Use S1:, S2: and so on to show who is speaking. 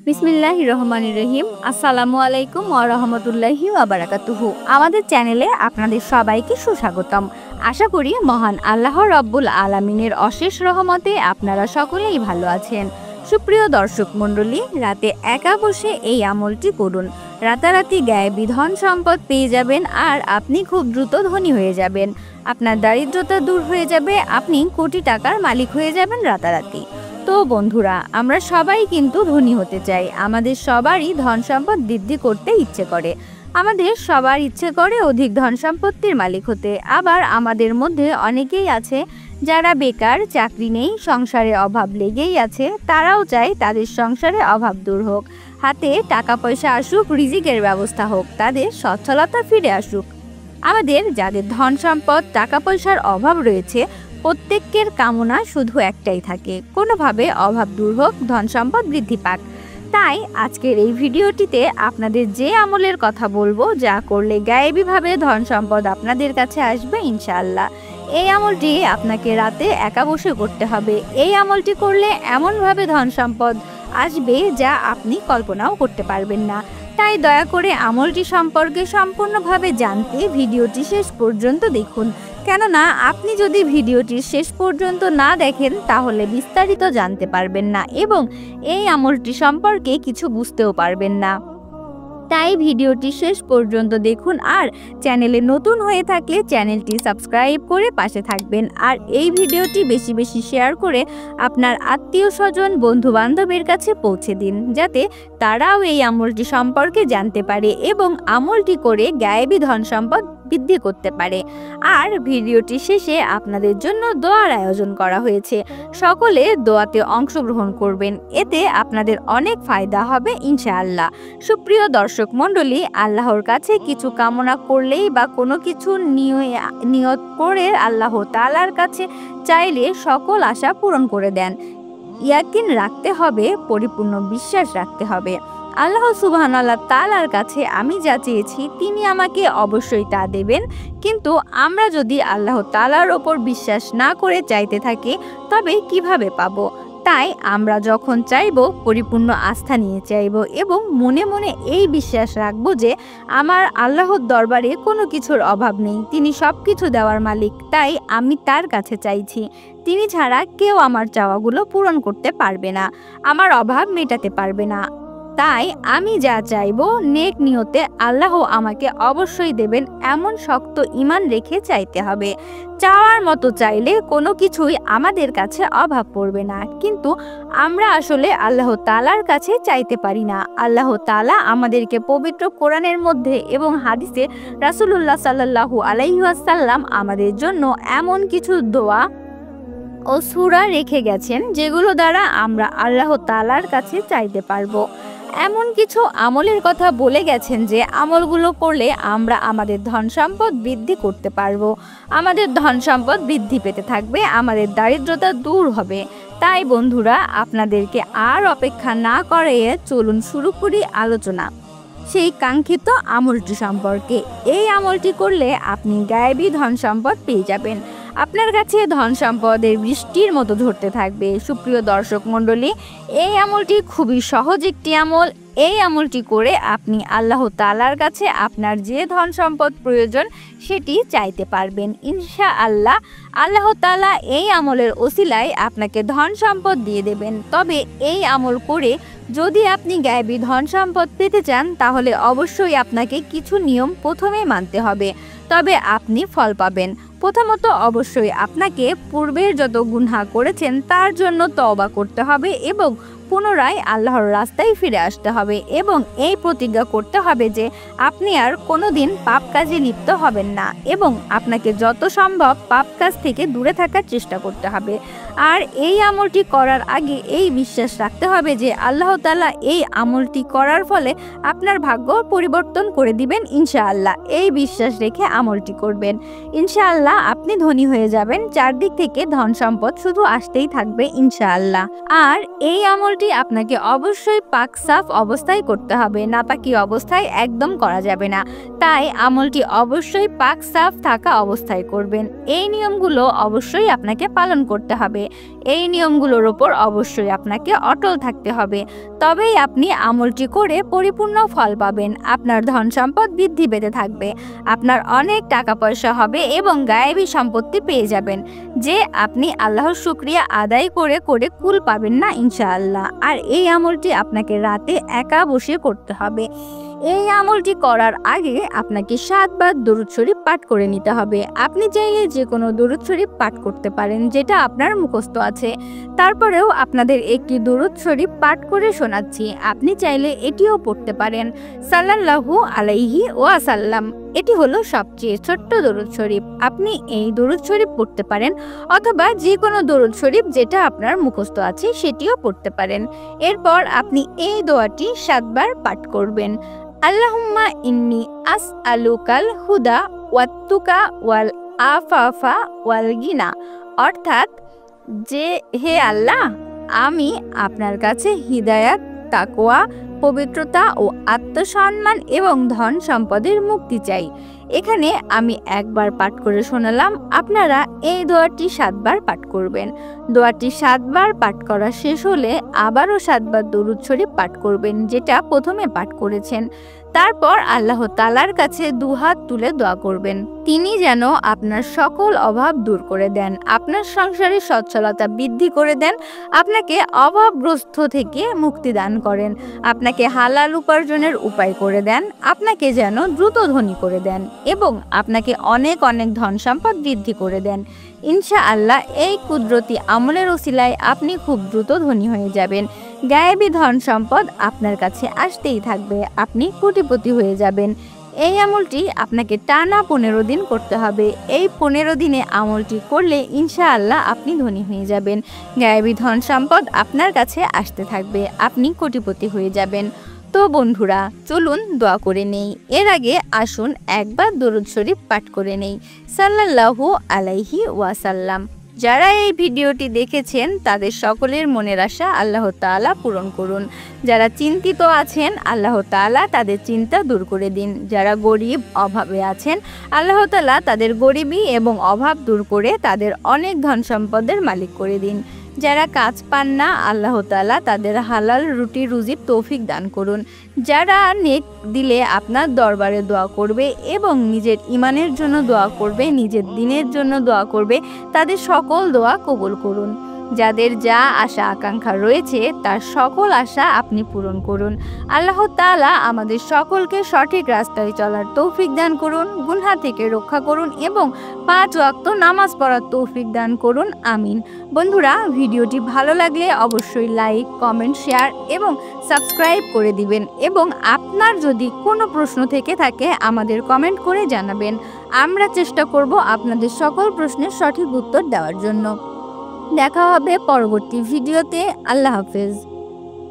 S1: বিসমিল্লাহির রহমানির রহিম। আসসালামু আলাইকুম ওয়া রাহমাতুল্লাহি ওয়া বারাকাতুহু। আমাদের চ্যানেলে আপনাদের সবাইকে সুস্বাগতম। আশা করি মহান আল্লাহ রাব্বুল আলামিনের অশেষ রহমতে আপনারা সকলেই ভালো আছেন। সুপ্রিয় দর্শক মণ্ডলী, রাতে একা বসে এই আমলটি করুন। রাতারাতি গায়েবী ধন সম্পদ পেয়ে যাবেন আর আপনি খুব দ্রুত ধনী হয়ে যাবেন। আপনার দারিদ্রতা দূর হয়ে যাবে, আপনি কোটি টাকার মালিক হয়ে যাবেন রাতারাতি। তো বন্ধুরা, আমরা সবাই কিন্তু ধনী হতে চাই। আমাদের সবারই ধন সম্পদ বৃদ্ধি করতে ইচ্ছে করে। আমাদের সবার ইচ্ছে করে অধিক ধন সম্পত্তির মালিক হতে। আবার আমাদের মধ্যে অনেকেই আছে যারা বেকার, চাকরি নেই, সংসারে অভাব লেগেই আছে। তারাও চায় তাদের সংসারে অভাব দূর হোক, হাতে টাকা পয়সা আসুক, রিজিকের ব্যবস্থা হোক, তাদের সচ্ছলতা ফিরে আসুক। আমাদের যাদের ধন সম্পদ, টাকা পয়সার অভাব রয়েছে, প্রত্যেকের কামনা শুধু একটাই থাকে, কোনোভাবে অভাব দূর হোক, ধন সম্পদ বৃদ্ধি পাক। তাই আজকের এই ভিডিওটিতে আপনাদের যে আমলের কথা বলবো, যা করলে গায়েবীভাবে ধন সম্পদ আপনাদের কাছে আসবে ইনশাআল্লাহ। এই আমলটি আপনাকে রাতে একা বসে করতে হবে। এই আমলটি করলে এমনভাবে ধন সম্পদ আসবে যা আপনি কল্পনাও করতে পারবেন না। তাই দয়া করে আমলটি সম্পর্কে সম্পূর্ণভাবে জানতে ভিডিওটি শেষ পর্যন্ত দেখুন। কেননা আপনি যদি ভিডিওটি শেষ পর্যন্ত না দেখেন তাহলে বিস্তারিত জানতে পারবেন না এবং এই আমলটি সম্পর্কে কিছু বুঝতেও পারবেন না। তাই ভিডিওটি শেষ পর্যন্ত দেখুন আর চ্যানেলে নতুন হয়ে থাকলে চ্যানেলটি সাবস্ক্রাইব করে পাশে থাকবেন। আর এই ভিডিওটি বেশি বেশি শেয়ার করে আপনার আত্মীয় স্বজন, বন্ধু বান্ধবের কাছে পৌঁছে দিন, যাতে তারাও এই আমলটি সম্পর্কে জানতে পারে এবং আমলটি করে গায়েবী ধন সম্পদ বৃদ্ধি করতে পারে। আর ভিডিওটি শেষে আপনাদের জন্য দোয়ার আয়োজন করা হয়েছে। সকলে দোয়াতে অংশগ্রহণ করবেন, এতে আপনাদের অনেক ফায়দা হবে ইনশাআল্লাহ। সুপ্রিয় দর্শক মণ্ডলী, আল্লাহর কাছে কিছু কামনা করলেই বা কোনো কিছু নিয়ত করে আল্লাহ তাআলার কাছে চাইলে সকল আশা পূরণ করে দেন। ইয়াকিন রাখতে হবে, পরিপূর্ণ বিশ্বাস রাখতে হবে। আল্লাহ সুবহানাল্লাহ তাআলার কাছে আমি যা চেয়েছি তিনি আমাকে অবশ্যই তা দেবেন। কিন্তু আমরা যদি আল্লাহ তাআলার ওপর বিশ্বাস না করে চাইতে থাকি তবে কিভাবে পাবো? তাই আমরা যখন চাইব পরিপূর্ণ আস্থা নিয়ে চাইব এবং মনে মনে এই বিশ্বাস রাখবো যে আমার আল্লাহর দরবারে কোনো কিছুর অভাব নেই, তিনি সব কিছু দেওয়ার মালিক। তাই আমি তার কাছে চাইছি, তিনি ছাড়া কেউ আমার চাওয়াগুলো পূরণ করতে পারবে না, আমার অভাব মেটাতে পারবে না। তাই আমি যা চাইবো নেক নিয়তে আল্লাহ আমাকে অবশ্যই দেবেন, এমন শক্ত ঈমান রেখে চাইতে হবে। চাওয়ার মতো চাইলে কোনো কিছুই আমাদের কাছে অভাব পড়বে না। কিন্তু আমরা আসলে আল্লাহ তাআলার কাছে চাইতে পারি না। আল্লাহ তাআলা আমাদেরকে পবিত্র কোরআনের মধ্যে এবং হাদিসে রাসূলুল্লাহ সাল্লাল্লাহু আলাইহি ওয়াসাল্লাম আমাদের জন্য এমন কিছু দোয়া ও সূরা রেখে গেছেন যেগুলো দ্বারা আমরা আল্লাহ তাআলার কাছে চাইতে পারবো। এমন কিছু আমলের কথা বলে গেছেন যে আমলগুলো করলে আমরা আমাদের ধন সম্পদ বৃদ্ধি করতে পারবো, আমাদের ধন সম্পদ বৃদ্ধি পেতে থাকবে, আমাদের দারিদ্রতা দূর হবে। তাই বন্ধুরা, আপনাদেরকে আর অপেক্ষা না করে চলুন শুরু করি আলোচনা সেই কাঙ্ক্ষিত আমলটি সম্পর্কে। এই আমলটি করলে আপনি গায়েবী ধন সম্পদ পেয়ে যাবেন, আপনার কাছে ধন সম্পদের বৃষ্টির মতো ঝরতে থাকবে। সুপ্রিয় দর্শক মণ্ডলী, এই আমলটি খুবই সহজ একটি আমল। এই আমলটি করে আপনি আল্লাহ তাআলার কাছে আপনার যে ধন সম্পদ প্রয়োজন সেটি চাইতে পারবেন ইনশাআল্লাহ। আল্লাহ তাআলা এই আমলের ওসিলায় আপনাকে ধন সম্পদ দিয়ে দেবেন। তবে এই আমল করে যদি আপনি গায়েবী ধন সম্পদ পেতে চান তাহলে অবশ্যই আপনাকে কিছু নিয়ম প্রথমে মানতে হবে, তবে আপনি ফল পাবেন। প্রথমত অবশ্যই আপনাকে পূর্বের যত গুনাহ করেছেন তার জন্য তওবা করতে হবে এবং পুনরায় আল্লাহর রাস্তায় ফিরে আসতে হবে এবং এই প্রতিজ্ঞা করতে হবে যে আপনি আর কোনোদিন পাপ কাজে লিপ্ত হবেন না এবং আপনাকে যত সম্ভব পাপ কাজ থেকে দূরে থাকার চেষ্টা করতে হবে। আর এই আমলটি করার আগে এই বিশ্বাস রাখতে হবে যে আল্লাহ তাআলা এই আমলটি করার ফলে আপনার ভাগ্য পরিবর্তন করে দিবেন ইনশাআল্লাহ। এই বিশ্বাস রেখে আমলটি করবেন, ইনশাআল্লাহ আপনি ধনী হয়ে যাবেন। চারদিক থেকে ধন সম্পদ শুধু আসতেই থাকবে ইনশাআল্লাহ। আর এই আমল আমলটি আপনাকে অবশ্যই পাক সাফ অবস্থায় করতে হবে, নাপাকি অবস্থায় একদম করা যাবে না। তাই আমলটি অবশ্যই পাক সাফ থাকা অবস্থায় করবেন। এই নিয়মগুলো অবশ্যই আপনাকে পালন করতে হবে। এই নিয়মগুলোর ওপর অবশ্যই আপনাকে অটল থাকতে হবে, তবেই আপনি আমলটি করে পরিপূর্ণ ফল পাবেন। আপনার ধন সম্পদ বৃদ্ধি পেতে থাকবে, আপনার অনেক টাকা পয়সা হবে এবং গায়েবী সম্পত্তি পেয়ে যাবেন, যে আপনি আল্লাহর শুকরিয়া আদায় করে করে কুল পাবেন না ইনশাআল্লাহ। আর এই আমলটি আপনাকে রাতে একা বসে করতে হবে। এই আমলটি করার আগে আপনাকে 7 বার দরুদ শরীফ পাঠ করে নিতে হবে। আপনি চাইলে যে কোনো দরুদ শরীফ পাঠ করতে পারেন যেটা আপনার মুখস্থ আছে। তারপরেও আপনাদের একটি দরুদ শরীফ পাঠ করে শোনাচ্ছি, আপনি চাইলে এটিও পড়তে পারেন। সাল্লাল্লাহু আলাইহি ওয়াসাল্লাম, এটি হলো সবচেয়ে ছোট্ট দরুদ শরীফ। আপনি এই দরুদ শরীফ পড়তে পারেন অথবা যে কোনো দরুদ শরীফ যেটা আপনার মুখস্থ আছে সেটিও পড়তে পারেন। এরপর আপনি এই দোয়াটি 7 বার পাঠ করবেন। আল্লাহুম্মা ইন্নি আসআলুকাল হুদা ওয়াত্তুকা ওয়াল আফাফা ওয়াল গিনা, অর্থাৎ যে হে আল্লাহ, আমি আপনার কাছে হিদায়াত, তাকওয়া, পবিত্রতা ও আত্মসম্মান এবং ধন সম্পদের মুক্তি চাই। এখানে আমি একবার পাঠ করে শোনালাম, আপনারা এই দোয়াটি 7 বার পাঠ করবেন। দোয়াটি 7 বার পাঠ করা শেষ হলে আবারও 7 বার দরুদ শরীফ পাঠ করবেন যেটা প্রথমে পাঠ করেছেন। তারপর আল্লাহ তাআলার কাছে দুহাত তুলে দোয়া করবেন, তিনি যেন আপনার সকল অভাব দূর করে দেন, আপনার সংসারে সচ্ছলতা বৃদ্ধি করে দেন, আপনাকে অভাবগ্রস্ত থেকে মুক্তি দান করেন, আপনাকে হালাল উপার্জনের উপায় করে দেন, আপনাকে যেন দ্রুত ধনী করে দেন এবং আপনাকে অনেক অনেক ধন সম্পদ বৃদ্ধি করে দেন। ইনশাআল্লাহ এই কুদরতি আমলের ওসিলায় আপনি খুব দ্রুত ধনী হয়ে যাবেন। গায়েবী ধন সম্পদ আপনার কাছে আসতেই থাকবে, আপনি কোটিপতি হয়ে যাবেন। এই আমলটি আপনাকে টানা 15 দিন করতে হবে। এই 15 দিনে আমলটি করলে ইনশাআল্লাহ আপনি ধনী হয়ে যাবেন, গায়েবী ধন সম্পদ আপনার কাছে আসতে থাকবে, আপনি কোটিপতি হয়ে যাবেন। তো বন্ধুরা, চলুন দোয়া করে নেই। এর আগে আসুন একবার দরুদ শরীফ পাঠ করে নেই। সাল্লাল্লাহু আলাইহি ওয়াসাল্লাম। যারা এই ভিডিওটি দেখেছেন তাদের সকলের মনের আশা আল্লাহ তাআলা পূরণ করুন। যারা চিন্তিত আছেন আল্লাহ তাআলা তাদের চিন্তা দূর করে দিন। যারা গরিব অভাবে আছেন আল্লাহ তাআলা তাদের গরিবী এবং অভাব দূর করে তাদের অনেক ধন সম্পদের মালিক করে দিন। যারা কাজ পান না আল্লাহ তাআলা তাদের হালাল রুটি রুজির তৌফিক দান করুন। যারা নেক দিলে আপনার দরবারে দোয়া করবে এবং নিজের ইমানের জন্য দোয়া করবে, নিজের দিনের জন্য দোয়া করবে, তাদের সকল দোয়া কবুল করুন। যাদের যা আশা আকাঙ্ক্ষা রয়েছে তার সকল আশা আপনি পূরণ করুন। আল্লাহ তাআলা আমাদের সকলকে সঠিক রাস্তায় চলার তৌফিক দান করুন, গুনাহ থেকে রক্ষা করুন এবং 5 ওয়াক্ত নামাজ পড়ার তৌফিক দান করুন, আমিন। বন্ধুরা, ভিডিওটি ভালো লাগলে অবশ্যই লাইক, কমেন্ট, শেয়ার এবং সাবস্ক্রাইব করে দিবেন এবং আপনার যদি কোনো প্রশ্ন থেকে থাকে আমাদের কমেন্ট করে জানাবেন। আমরা চেষ্টা করব আপনাদের সকল প্রশ্নের সঠিক উত্তর দেওয়ার জন্য। দেখা হবে পরবর্তী ভিডিওতে। আল্লাহ হাফেজ।